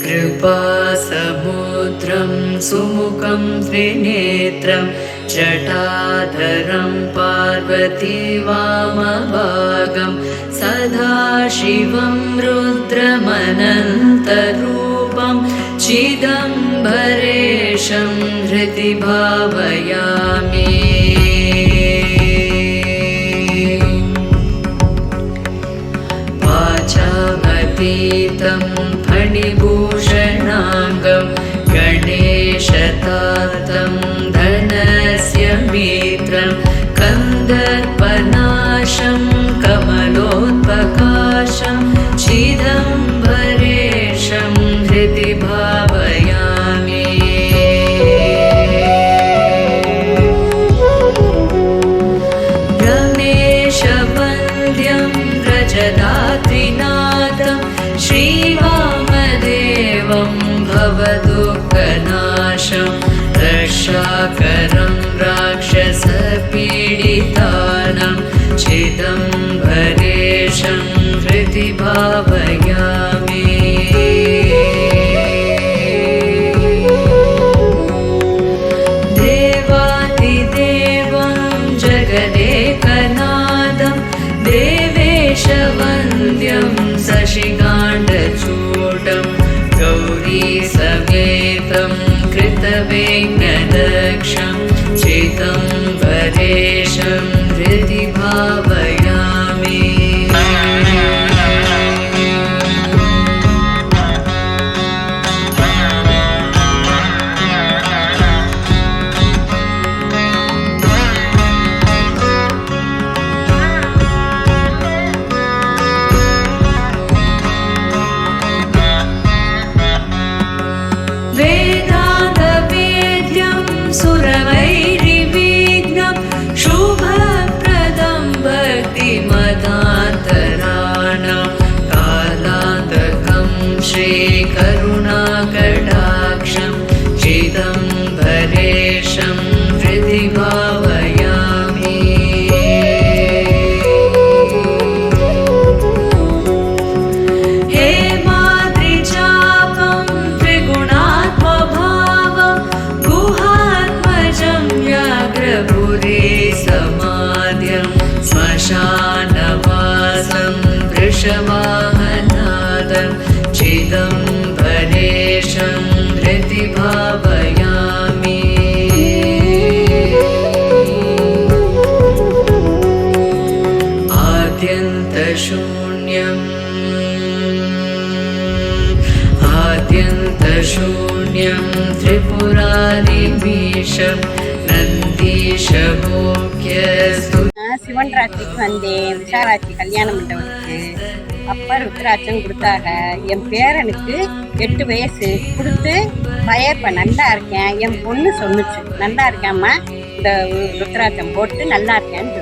कृपासमुद्रं सुमुखं त्रिनेत्रं जटाधरं पार्वती वामभागं सदाशिवं रुद्रमनन्तरूपं चिदम्बरेशं हृदि भावयामि। वाचामतीतं फणिभूषणाङ्गं गणेशतातं धनस्य मित्रं कन्दर्पनाशं कमलोत्पकाशं चिदम्बरेशं हृदि भावयामि। रमेशवन्द्यं व्रजदात्रिनाथं श्रीवामदेवं भवदुःखनाशं रक्षाकरं राक्षसपीडितानां चिदम्बरेशं हृदि भावयामि। देवादिदेवं जगदेकनाथं देवेशवन्द्यं शशिकाण्डचूडं गौरीसमेतं कृतवेङ्कटक्षं चिदम्बरेशं हृदि भावयामि। वेदान्तवेद्यं सुरवैरिविघ्नं शुभप्रदं भक्तिमतान्तराणां कालान्तकं श्रीकरुणाकटाक्षं चिदम्बरेशं हृदि भावयामि। हेमाद्रिचापं त्रिगुणात्मभावं गुहात्मजं व्याघ्रपुरी समाद्यं श्मशानवासं वृषवाहनादं चिदम्बरेशं हृदि भावयामि। आद्यन्तशून्यं त्रिपुरादिमीशं नन्दीशभोग्यस्तु। சிவன் ராத்திரிக்கு வந்தேன், விஷாராட்சி கல்யாண மண்டபத்துக்கு. அப்பா ருத்ராட்சம் கொடுத்தாங்க. என் பேரனுக்கு 8 வயசு கொடுத்து பயப்ப நல்லா இருக்கேன். என் பொண்ணு சொன்னுச்சு நல்லா இருக்கேம்மா, இந்த ருத்ராட்சம் போட்டு நல்லா இருக்கேன்னு